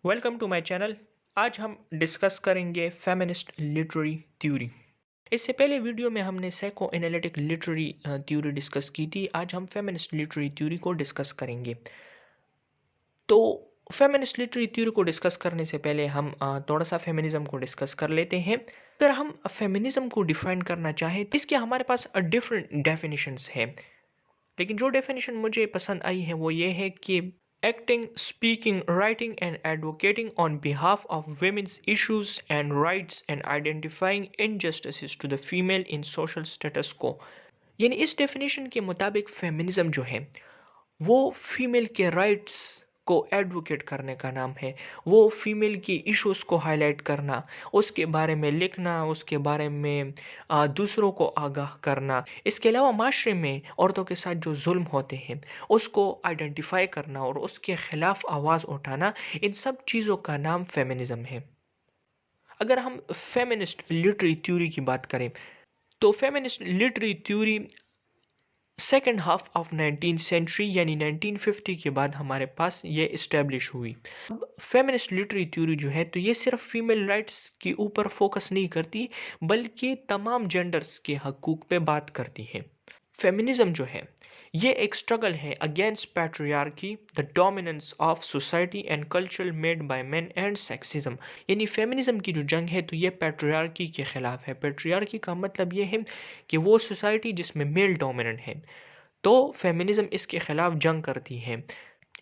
Welcome to my channel. आज हम discuss करेंगे फेमिनिस्ट लिटरेरी थ्योरी। इससे पहले वीडियो में हमने psycho analytic literary theory discuss की थी। आज हम फेमिनिस्ट लिटरेरी थ्योरी को डिस्कस करेंगे। तो फेमिनिस्ट लिटरेरी थ्योरी को डिस्कस करने से पहले हम थोड़ा सा फेमिनिज्म को डिस्कस कर लेते हैं। अगर हम फेमिनिज्म को डिफाइन करना चाहें तो इसके हमारे पास डिफरेंट डेफिनेशंस हैं, लेकिन जो डेफिनेशन मुझे पसंद आई है वो ये है कि acting, speaking, writing and advocating on behalf of women's issues and rights and identifying injustices to the female in social status quo। यानी इस डेफिनेशन के मुताबिक फेमिनिज्म जो है वो फीमेल के राइट्स को एडवोकेट करने का नाम है। वो फीमेल की इश्यूज को हाईलाइट करना, उसके बारे में लिखना, उसके बारे में दूसरों को आगाह करना। इसके अलावा माशरे में औरतों के साथ जो जुल्म होते हैं उसको आइडेंटिफाई करना और उसके खिलाफ आवाज़ उठाना, इन सब चीज़ों का नाम फेमिनिज्म है। अगर हम फेमिनिस्ट लिटरेरी थ्योरी की बात करें तो feminist literary theory second half of 19th century यानी 1950 के बाद हमारे पास ये इस्टेब्लिश हुई। अब फेमिनिस्ट लिटरेरी थ्योरी जो है तो ये सिर्फ फीमेल राइट्स के ऊपर फोकस नहीं करती, बल्कि तमाम जेंडर्स के हकूक पे बात करती है। फेमिनिज्म जो है ये एक स्ट्रगल है against patriarchy, the dominance of society and culture made by main and sexism. यानी फेमिनिज्म की जो जंग है तो ये पैट्रियार्की के खिलाफ है। पैट्रियार्की का मतलब ये है कि वो सोसाइटी जिसमें मेल डोमिनेंट है, तो फेमिनिज्म इसके खिलाफ जंग करती है।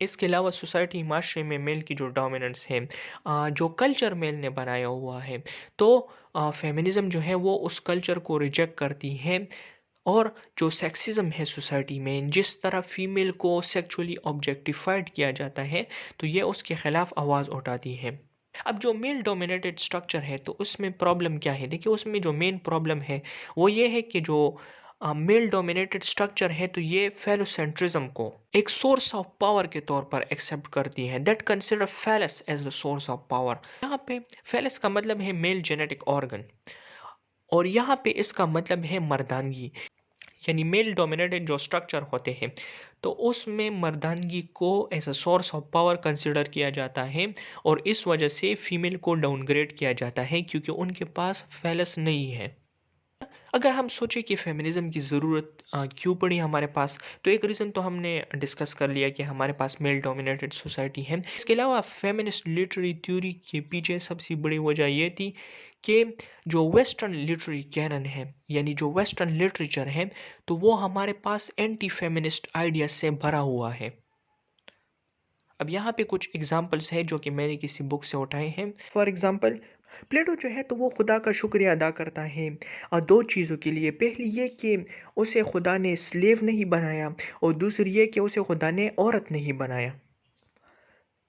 इसके अलावा सोसाइटी माशरे में मेल की जो डोमिनेंस है, जो कल्चर मेल ने बनाया हुआ है, तो फेमिनिज्म जो है वो उस कल्चर को रिजेक्ट करती है। और जो सेक्सिज्म है सोसाइटी में, जिस तरह फीमेल को सेक्सुअली ऑब्जेक्टिफाइड किया जाता है, तो ये उसके खिलाफ आवाज़ उठाती है। अब जो मेल डोमिनेटेड स्ट्रक्चर है तो उसमें प्रॉब्लम क्या है? देखिए, उसमें जो मेन प्रॉब्लम है वो ये है कि जो मेल डोमिनेटेड स्ट्रक्चर है तो ये फेलोसेंट्रिज्म को एक सोर्स ऑफ पावर के तौर पर एक्सेप्ट करती है। That consider phallus as the source of power. यहाँ पे फेलस का मतलब है मेल जेनेटिक ऑर्गन, और यहाँ पे इसका मतलब है मर्दानगी। यानी मेल डोमिनेटेड जो स्ट्रक्चर होते हैं तो उसमें मर्दानगी को as a source of power consider किया जाता है, और इस वजह से फीमेल को डाउनग्रेड किया जाता है क्योंकि उनके पास फेलस नहीं है। अगर हम सोचें कि फेमिनिज्म की ज़रूरत क्यों पड़ी हमारे पास, तो एक रीज़न तो हमने डिस्कस कर लिया कि हमारे पास मेल डोमिनेटेड सोसाइटी है। इसके अलावा फेमिनिस्ट लिटरेरी थ्योरी के पीछे सबसे बड़ी वजह ये थी कि जो वेस्टर्न लिटरेरी कैनन है, यानी जो वेस्टर्न लिटरेचर है, तो वो हमारे पास एंटी फेमिनिस्ट आइडियाज से भरा हुआ है। अब यहाँ पे कुछ एग्जाम्पल्स हैं जो कि मैंने किसी बुक से उठाए हैं। फॉर एग्जाम्पल, प्लेटो जो है तो वो खुदा का शुक्रिया अदा करता है और दो चीज़ों के लिए। पहली ये कि उसे खुदा ने स्लेव नहीं बनाया, और दूसरी ये कि उसे खुदा ने औरत नहीं बनाया।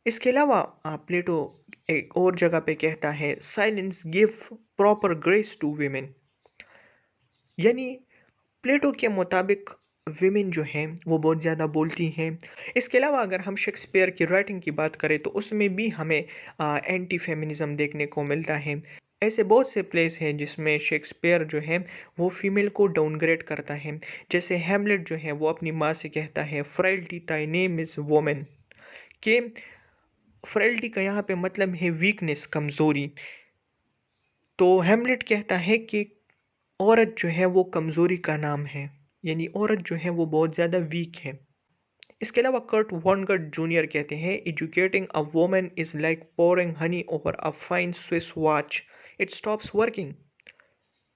इसके अलावा प्लेटो एक और जगह पे कहता है, silence give proper grace to women. यानी प्लेटो के मुताबिक विमेन जो हैं वो बहुत ज़्यादा बोलती हैं। इसके अलावा अगर हम शेक्सपियर की राइटिंग की बात करें तो उसमें भी हमें एंटी फेमिनिज्म देखने को मिलता है। ऐसे बहुत से प्लेस हैं जिसमें शेक्सपियर जो है वो फीमेल को डाउनग्रेड करता है। जैसे हैमलेट जो है वो अपनी माँ से कहता है, फ्रेल्टी ताई नेम इज़ वोमेन। कि फ्रेल्टी का यहाँ पे मतलब है वीकनेस, कमज़ोरी। तो हैमलेट कहता है कि औरत जो है वो कमज़ोरी का नाम है, यानी औरत जो है वो बहुत ज़्यादा वीक है। इसके अलावा कर्ट वॉनगट जूनियर कहते हैं, educating a woman is like pouring Honey over a fine Swiss watch, it stops working.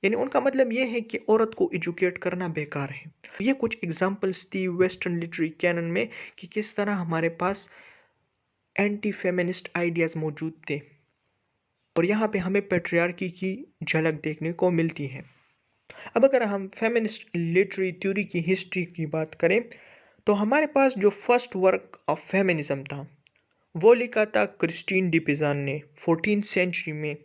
यानी उनका मतलब ये है कि औरत को एजुकेट करना बेकार है। ये कुछ एग्जांपल्स थी वेस्टर्न लिटरेरी कैनन में कि किस तरह हमारे पास एंटी फेमिनिस्ट आइडियाज़ मौजूद थे, और यहाँ पे हमें पेट्रियार्की की झलक देखने को मिलती है। अब अगर हम फेमिनिस्ट लिटरेरी थ्योरी की हिस्ट्री की बात करें तो हमारे पास जो फर्स्ट वर्क ऑफ फेमिनिज्म था वो लिखा था क्रिस्टीन डी पिज़ान ने 14th सेंचुरी में।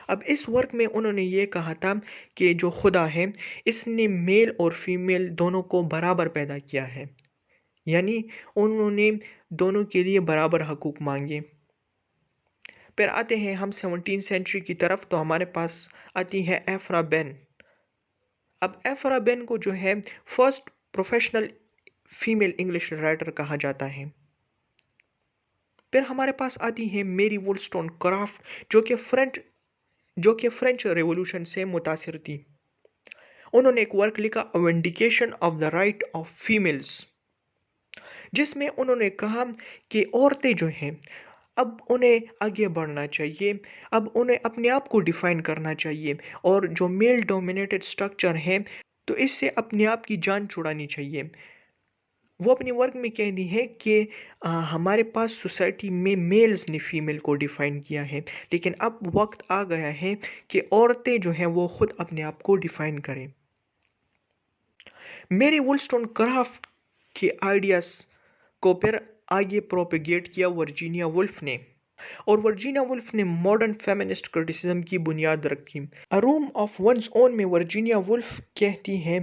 अब इस वर्क में उन्होंने ये कहा था कि जो खुदा है इसने मेल और फीमेल दोनों को बराबर पैदा किया है, यानी उन्होंने दोनों के लिए बराबर हकूक मांगे। फिर आते हैं हम 17th सेंचुरी की तरफ, तो हमारे पास आती है एफ्रा बेन। अब एफ्रा बेन को जो है first professional female English writer कहा जाता है। फिर हमारे पास आती है मेरी वुllस्टोनक्राफ्ट, जो कि फ्रेंच रेवोल्यूशन से मुतासिर थी। उन्होंने एक वर्क लिखा, vindication of the right of females, जिसमें उन्होंने कहा कि औरतें जो हैं, अब उन्हें आगे बढ़ना चाहिए, अब उन्हें अपने आप को डिफाइन करना चाहिए, और जो मेल डोमिनेटेड स्ट्रक्चर है तो इससे अपने आप की जान छुड़ानी चाहिए। वो अपने वर्क में कहती है कि हमारे पास सोसाइटी में मेल्स ने फीमेल को डिफाइन किया है, लेकिन अब वक्त आ गया है कि औरतें जो हैं वो खुद अपने आप को डिफाइन करें। मेरी वुllस्टोनक्राफ्ट के आइडियाज को फिर आगे प्रोपेगेट किया वर्जीनिया वुल्फ ने, और वर्जीनिया वुल्फ ने मॉडर्न फेमिनिस्ट क्रिटिसिज्म की बुनियाद रखी। अ रूम ऑफ वंस ओन में वर्जीनिया वुल्फ कहती है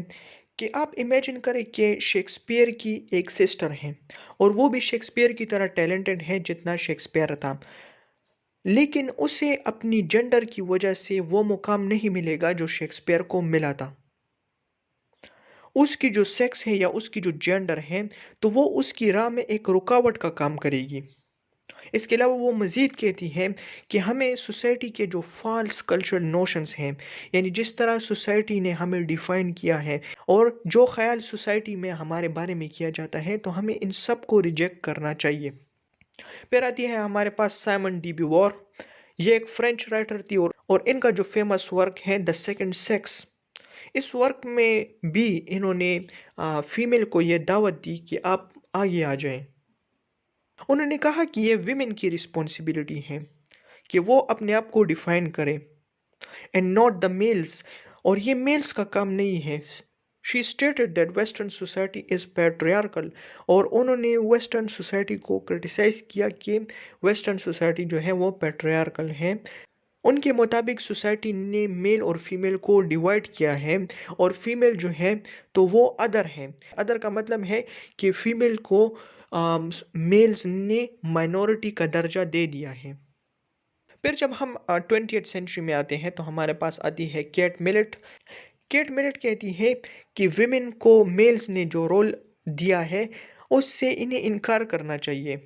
कि आप इमेजिन करें कि शेक्सपियर की एक सिस्टर है, और वो भी शेक्सपियर की तरह टैलेंटेड है जितना शेक्सपियर था, लेकिन उसे अपनी जेंडर की वजह से वो मुकाम नहीं मिलेगा जो शेक्सपियर को मिला था। उसकी जो सेक्स है या उसकी जो जेंडर है, तो वो उसकी राह में एक रुकावट का काम करेगी। इसके अलावा वो मज़ीद कहती है कि हमें सोसाइटी के जो फॉल्स कल्चरल नोशंस हैं, यानी जिस तरह सोसाइटी ने हमें डिफ़ाइन किया है और जो ख़्याल सोसाइटी में हमारे बारे में किया जाता है, तो हमें इन सब को रिजेक्ट करना चाहिए। फिर आती है हमारे पास साइमन डी ब्यूवॉर। ये एक फ्रेंच राइटर थी, और इनका जो फेमस वर्क है द सेकंड सेक्स, इस वर्क में भी इन्होंने फीमेल को ये दावत दी कि आप आगे आ जाएं। उन्होंने कहा कि ये विमेन की रिस्पॉन्सिबिलिटी है कि वो अपने आप को डिफाइन करें, एंड नॉट द मेल्स, और ये मेल्स का काम नहीं है। She stated that western society is patriarchal, और उन्होंने वेस्टर्न सोसाइटी को क्रिटिसाइज़ किया कि वेस्टर्न सोसाइटी जो है वो पैट्रियार्कल है। उनके मुताबिक सोसाइटी ने मेल और फीमेल को डिवाइड किया है, और फीमेल जो है तो वो अदर है। अदर का मतलब है कि फीमेल को मेल्स ने माइनॉरिटी का दर्जा दे दिया है। फिर जब हम 20th सेंचुरी में आते हैं तो हमारे पास आती है केट मिलेट। केट मिलेट कहती है कि विमेन को मेल्स ने जो रोल दिया है उससे इन्हें इनकार करना चाहिए।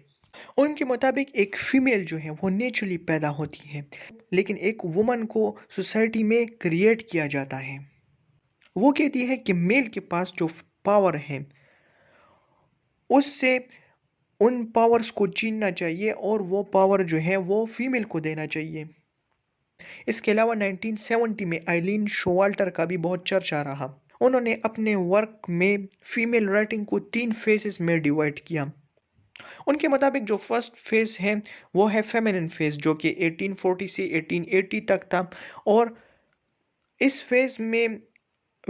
उनके मुताबिक एक फीमेल जो है वो नेचुरली पैदा होती है, लेकिन एक वुमन को सोसाइटी में क्रिएट किया जाता है। वो कहती है कि मेल के पास जो पावर है उससे उन पावर्स को छीनना चाहिए, और वो पावर जो है वो फीमेल को देना चाहिए। इसके अलावा 1970 में आइलीन शोवाल्टर का भी बहुत चर्चा रहा। उन्होंने अपने वर्क में फीमेल राइटिंग को 3 फेजेस में डिवाइड किया। उनके मुताबिक जो फर्स्ट फेज है वो है फेमिनिन फेज, जो कि 1840 से 1880 तक था, और इस फेज में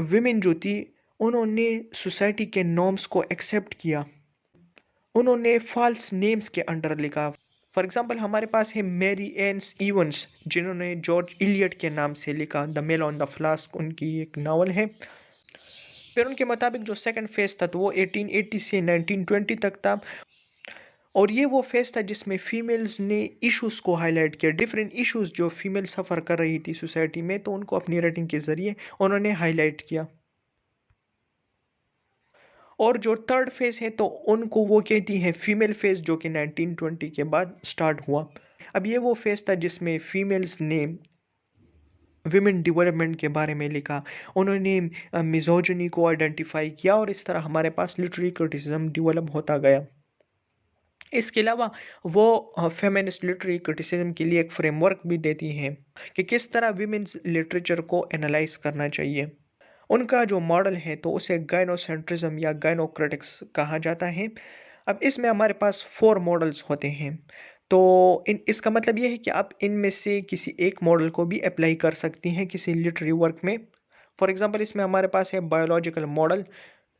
विमेन जो थी उन्होंने सोसाइटी के नॉर्म्स को एक्सेप्ट किया। उन्होंने फॉल्स नेम्स के अंडर लिखा। फॉर एग्जांपल हमारे पास है मैरी एन्स इवंस, जिन्होंने जॉर्ज इलियट के नाम से लिखा। The mill on the floss उनकी एक नावल है। फिर उनके मुताबिक जो सेकंड फेज था तो वो 1880 से 1920 तक था, और ये वो फेज था जिसमें फीमेल्स ने इश्यूज को हाईलाइट किया, डिफरेंट इश्यूज जो फीमेल सफ़र कर रही थी सोसाइटी में, तो उनको अपनी राइटिंग के ज़रिए उन्होंने हाईलाइट किया। और जो थर्ड फेज है तो उनको वो कहती है फीमेल फेज, जो कि 1920 के बाद स्टार्ट हुआ। अब ये वो फेज था जिसमें फीमेल्स ने विमेन डेवलपमेंट के बारे में लिखा, उन्होंने मिजोजिनी को आइडेंटिफाई किया, और इस तरह हमारे पास लिटरेरी क्रिटिसिज्म डेवलप होता गया। इसके अलावा वो फेमिनिस्ट लिटरेरी क्रिटिसिज्म के लिए एक फ्रेमवर्क भी देती हैं कि किस तरह विमेंस लिटरेचर को एनालाइज करना चाहिए। उनका जो मॉडल है तो उसे गाइनोसेंट्रिज्म या गाइनोक्रिटिक्स कहा जाता है। अब इसमें हमारे पास 4 मॉडल्स होते हैं। तो इन इसका मतलब ये है कि आप इनमें से किसी एक मॉडल को भी अप्लाई कर सकती हैं किसी लिटरेरी वर्क में। फॉर एग्जांपल इसमें हमारे पास है बायोलॉजिकल मॉडल,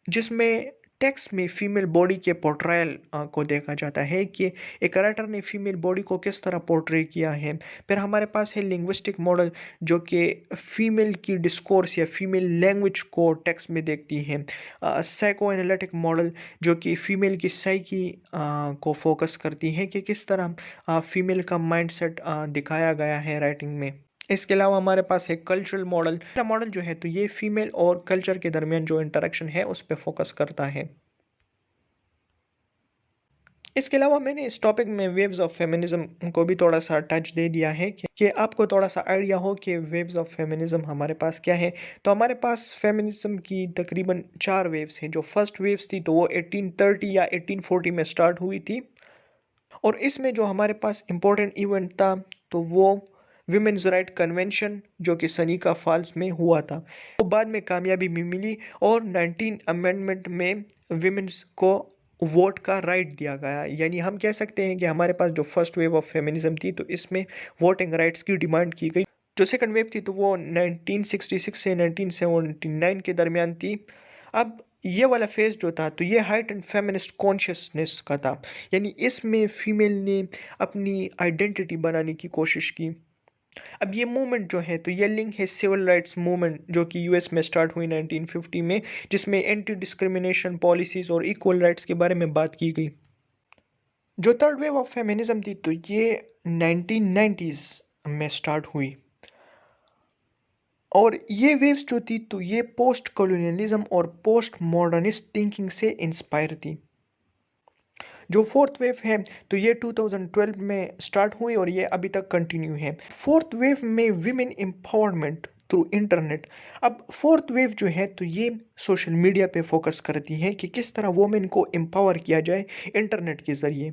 जिसमें टेक्स्ट में फीमेल बॉडी के पोर्ट्रायल को देखा जाता है कि एक राइटर ने फीमेल बॉडी को किस तरह पोर्ट्रे किया है। फिर हमारे पास है लिंग्विस्टिक मॉडल, जो कि फीमेल की डिस्कोर्स या फीमेल लैंग्वेज को टेक्स्ट में देखती है। साइको एनालिटिक मॉडल, जो कि फीमेल की साइकी को फोकस करती है कि किस तरह फीमेल का माइंडसेट दिखाया गया है राइटिंग में। इसके अलावा हमारे पास है कल्चरल मॉडल। मॉडल जो है तो ये फीमेल और कल्चर के दरमियान जो इंटरेक्शन है उस पर फोकस करता है। इसके अलावा मैंने इस टॉपिक में वेव्स ऑफ फेमिनिज्म को भी थोड़ा सा टच दे दिया है कि आपको थोड़ा सा आइडिया हो कि वेव्स ऑफ फेमिनिज्म हमारे पास क्या है। तो हमारे पास फेमिनिज्म की तकरीबन 4 वेव्स हैं। जो फर्स्ट वेव्स थी तो वो 1830 या 1840 में स्टार्ट हुई थी, और इसमें जो हमारे पास इम्पोर्टेंट इवेंट था तो वो विमेंस राइट कन्वेंशन जो कि सनीका फॉल्स में हुआ था। तो बाद में कामयाबी भी मिली और 19 अमेंडमेंट में विमेंस को वोट का राइट दिया गया। यानी हम कह सकते हैं कि हमारे पास जो फर्स्ट वेव ऑफ फेमिनिज्म थी तो इसमें वोटिंग राइट्स की डिमांड की गई। जो सेकंड वेव थी तो वो 1966 से 1979 के दरमियान थी। अब ये वाला फेज जो था तो ये हाइट एंड फेमिनिस्ट कॉन्शियसनेस का था। यानी इसमें फीमेल ने अपनी आइडेंटिटी बनाने की कोशिश की। अब ये मूवमेंट जो है तो ये लिंक है सिविल राइट्स मूवमेंट जो कि यूएस में स्टार्ट हुई 1950 में, जिसमें एंटी डिस्क्रिमिनेशन पॉलिसीज और इक्वल राइट्स के बारे में बात की गई। जो थर्ड वेव ऑफ फेमिनिज्म थी तो ये 1990s में स्टार्ट हुई, और ये वेव्स जो थी तो ये पोस्ट कॉलोनियलिज्म और पोस्ट मॉडर्निस्ट थिंकिंग से इंस्पायर थी। जो फोर्थ वेव है तो ये 2012 में स्टार्ट हुई और ये अभी तक कंटिन्यू है। फोर्थ वेव में विमेन एम्पावरमेंट थ्रू इंटरनेट। अब फोर्थ वेव जो है तो ये सोशल मीडिया पे फोकस करती है कि किस तरह वुमेन को एम्पावर किया जाए इंटरनेट के ज़रिए,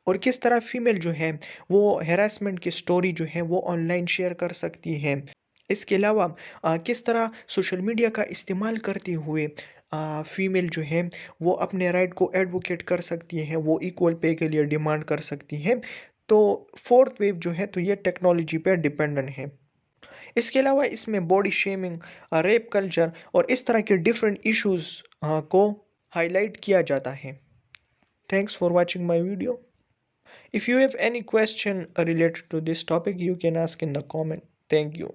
और किस तरह फीमेल जो है वो हैरेसमेंट की स्टोरी जो है वो ऑनलाइन शेयर कर सकती है। इसके अलावा किस तरह सोशल मीडिया का इस्तेमाल करते हुए फीमेल जो है वो अपने राइट को एडवोकेट कर सकती है, वो इक्वल पे के लिए डिमांड कर सकती है। तो फोर्थ वेव जो है तो ये टेक्नोलॉजी पे डिपेंडेंट है। इसके अलावा इसमें बॉडी शेमिंग, रेप कल्चर और इस तरह के डिफरेंट इश्यूज को हाईलाइट किया जाता है। Thanks for watching my video. If you have any question related to this topic, you can ask in the comment. Thank you.